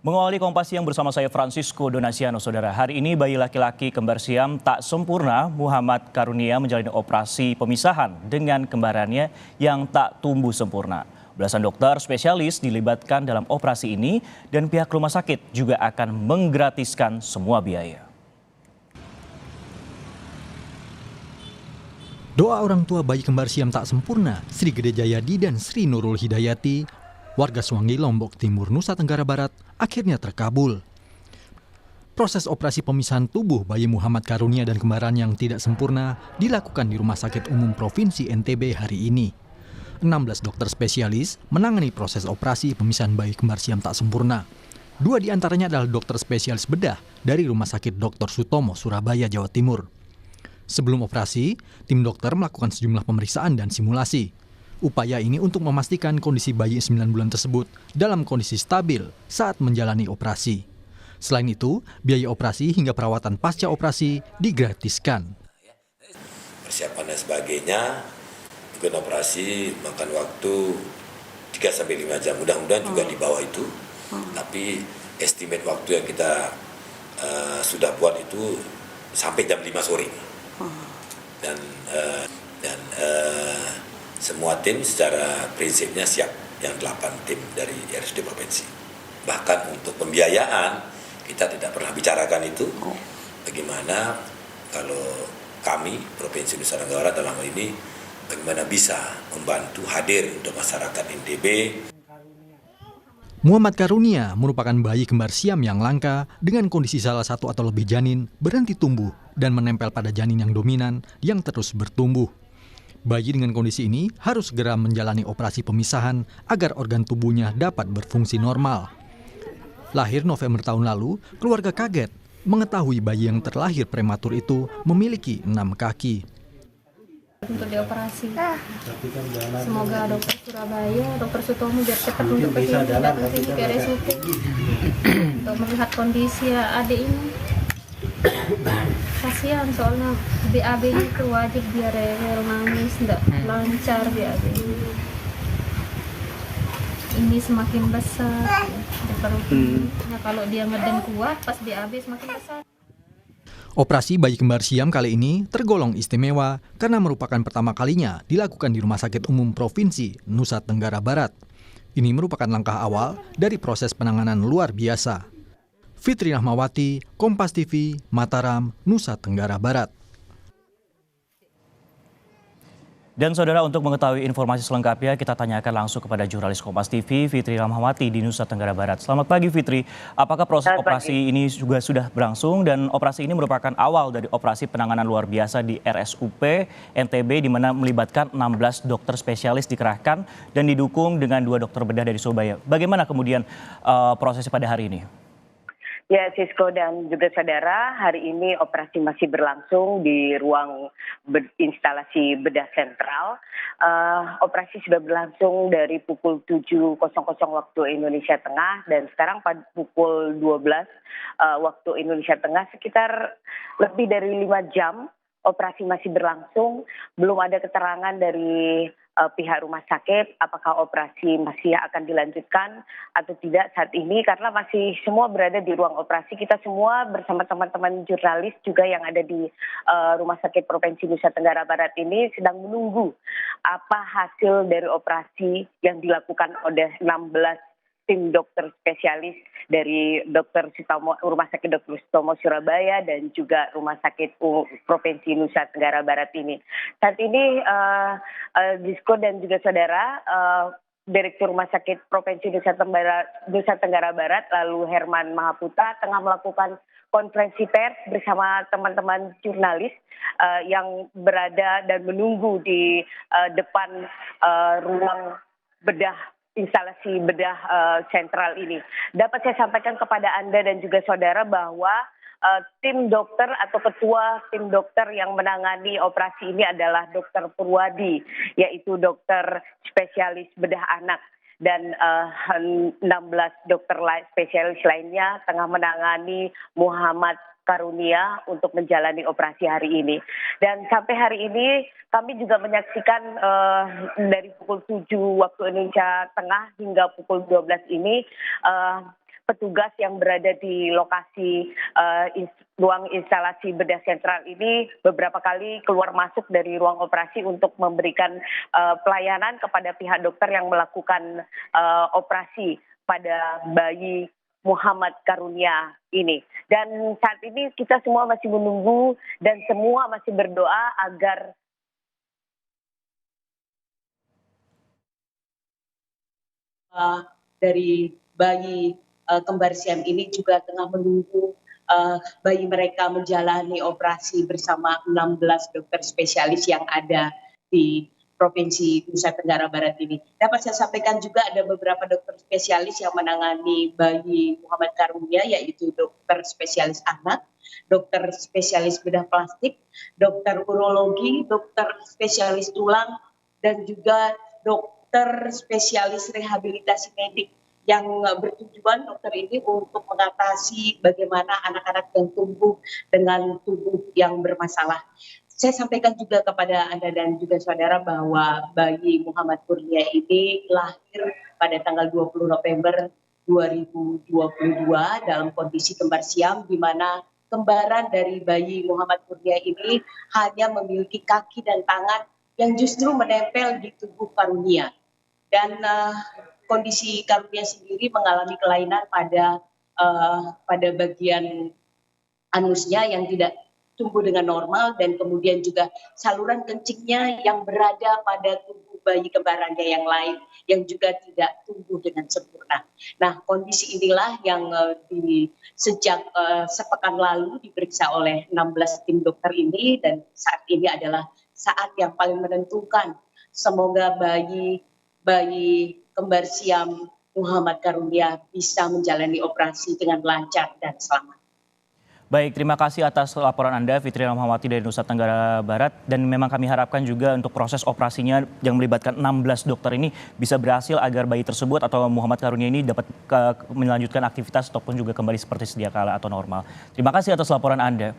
Mengawali Kompas Siang bersama saya Francisco Donasiano, saudara. Hari ini bayi laki-laki kembar siam tak sempurna Muhammad Karunia menjalani operasi pemisahan dengan kembarannya yang tak tumbuh sempurna. Belasan dokter spesialis dilibatkan dalam operasi ini dan pihak rumah sakit juga akan menggratiskan semua biaya. Doa orang tua bayi kembar siam tak sempurna, Sri Gede Jayadi dan Sri Nurul Hidayati, warga Suwangi, Lombok Timur, Nusa Tenggara Barat, akhirnya terkabul. Proses operasi pemisahan tubuh bayi Muhammad Karunia dan kembaran yang tidak sempurna dilakukan di Rumah Sakit Umum Provinsi NTB hari ini. 16 dokter spesialis menangani proses operasi pemisahan bayi kembar siam tak sempurna. 2 diantaranya adalah dokter spesialis bedah dari Rumah Sakit Dr. Sutomo, Surabaya, Jawa Timur. Sebelum operasi, tim dokter melakukan sejumlah pemeriksaan dan simulasi. Upaya ini untuk memastikan kondisi bayi 9 bulan tersebut dalam kondisi stabil saat menjalani operasi. Selain itu, biaya operasi hingga perawatan pasca operasi digratiskan. Persiapan dan sebagainya, mungkin operasi makan waktu 3-5 jam, mudah-mudahan juga di bawah itu. Tapi estimate waktu yang kita sudah buat itu sampai jam 5 sore. Dan semua tim secara prinsipnya siap, yang 8 tim dari RSUD Provinsi. Bahkan untuk pembiayaan kita tidak pernah bicarakan itu. Bagaimana kalau kami Provinsi Nusa Tenggara dalam hal ini bagaimana bisa membantu hadir untuk masyarakat NTB. Muhammad Karunia merupakan bayi kembar siam yang langka dengan kondisi salah satu atau lebih janin berhenti tumbuh dan menempel pada janin yang dominan yang terus bertumbuh. Bayi dengan kondisi ini harus segera menjalani operasi pemisahan agar organ tubuhnya dapat berfungsi normal. Lahir November tahun lalu, keluarga kaget mengetahui bayi yang terlahir prematur itu memiliki 6 kaki. Untuk dioperasi. Semoga dokter Surabaya, dokter Sutomo biar cepat untuk datang ke sini ke RSUD untuk melihat kondisi adik ini. Kasihan soalnya BAB itu wajib biar nangis, tidak lancar BAB. Ini semakin besar. Nah, kalau dia ngeden kuat pas BAB semakin besar. Operasi bayi kembar siam kali ini tergolong istimewa karena merupakan pertama kalinya dilakukan di Rumah Sakit Umum Provinsi Nusa Tenggara Barat. Ini merupakan langkah awal dari proses penanganan luar biasa. Fitri Rahmawati, Kompas TV, Mataram, Nusa Tenggara Barat. Dan saudara, untuk mengetahui informasi selengkapnya kita tanyakan langsung kepada jurnalis Kompas TV Fitri Rahmawati di Nusa Tenggara Barat. Selamat pagi Fitri, apakah proses operasi ini juga sudah berlangsung dan operasi ini merupakan awal dari operasi penanganan luar biasa di RSUP NTB di mana melibatkan 16 dokter spesialis dikerahkan dan didukung dengan 2 dokter bedah dari Surabaya. Bagaimana kemudian prosesnya pada hari ini? Ya, Sisko dan juga saudara, hari ini operasi masih berlangsung di ruang instalasi bedah sentral. Operasi sudah berlangsung dari pukul 7.00 waktu Indonesia Tengah dan sekarang pada pukul 12 waktu Indonesia Tengah, sekitar lebih dari 5 jam operasi masih berlangsung. Belum ada keterangan dari pihak rumah sakit apakah operasi masih akan dilanjutkan atau tidak saat ini, karena masih semua berada di ruang operasi. Kita semua bersama teman-teman jurnalis juga yang ada di Rumah Sakit Provinsi Nusa Tenggara Barat ini sedang menunggu apa hasil dari operasi yang dilakukan oleh 16 tim dokter spesialis dari Rumah Sakit Dr. Sutomo Surabaya dan juga Rumah Sakit Provinsi Nusa Tenggara Barat ini. Saat ini Disko dan juga saudara, Direktur Rumah Sakit Provinsi Nusa Tenggara Barat lalu Herman Mahaputra tengah melakukan konferensi pers bersama teman-teman jurnalis yang berada dan menunggu di depan ruang instalasi bedah sentral ini. Dapat saya sampaikan kepada Anda dan juga saudara bahwa tim dokter atau ketua tim dokter yang menangani operasi ini adalah Dr. Purwadi, yaitu dokter spesialis bedah anak. Dan 16 dokter spesialis lainnya tengah menangani Muhammad Karunia untuk menjalani operasi hari ini. Dan sampai hari ini kami juga menyaksikan dari pukul 7 waktu Indonesia Tengah hingga pukul 12 ini petugas yang berada di lokasi ruang instalasi bedah sentral ini beberapa kali keluar masuk dari ruang operasi untuk memberikan pelayanan kepada pihak dokter yang melakukan operasi pada bayi Muhammad Karunia ini. Dan saat ini kita semua masih menunggu dan semua masih berdoa agar dari bayi kembar siam ini juga tengah menunggu bayi mereka menjalani operasi bersama 16 dokter spesialis yang ada di Provinsi Nusa Tenggara Barat ini. Dapat saya sampaikan juga ada beberapa dokter spesialis yang menangani bayi Muhammad Karunia, yaitu dokter spesialis anak, dokter spesialis bedah plastik, dokter urologi, dokter spesialis tulang, dan juga dokter spesialis rehabilitasi medik yang bertujuan dokter ini untuk mengatasi bagaimana anak-anak yang tumbuh dengan tubuh yang bermasalah. Saya sampaikan juga kepada Anda dan juga saudara bahwa bayi Muhammad Kurnia ini lahir pada tanggal 20 November 2022 dalam kondisi kembar siam, di mana kembaran dari bayi Muhammad Kurnia ini hanya memiliki kaki dan tangan yang justru menempel di tubuh Karunia. Dan kondisi Karunia sendiri mengalami kelainan pada bagian anusnya yang tidak tumbuh dengan normal, dan kemudian juga saluran kencingnya yang berada pada tubuh bayi kembarannya yang lain yang juga tidak tumbuh dengan sempurna. Nah, kondisi inilah yang sejak sepekan lalu diperiksa oleh 16 tim dokter ini, dan saat ini adalah saat yang paling menentukan. Semoga bayi kembar siam Muhammad Karunia bisa menjalani operasi dengan lancar dan selamat. Baik, terima kasih atas laporan Anda, Fitri Rahmawati dari Nusa Tenggara Barat. Dan memang kami harapkan juga untuk proses operasinya yang melibatkan 16 dokter ini bisa berhasil agar bayi tersebut atau Muhammad Karunia ini dapat melanjutkan aktivitas ataupun juga kembali seperti sedia kala atau normal. Terima kasih atas laporan Anda.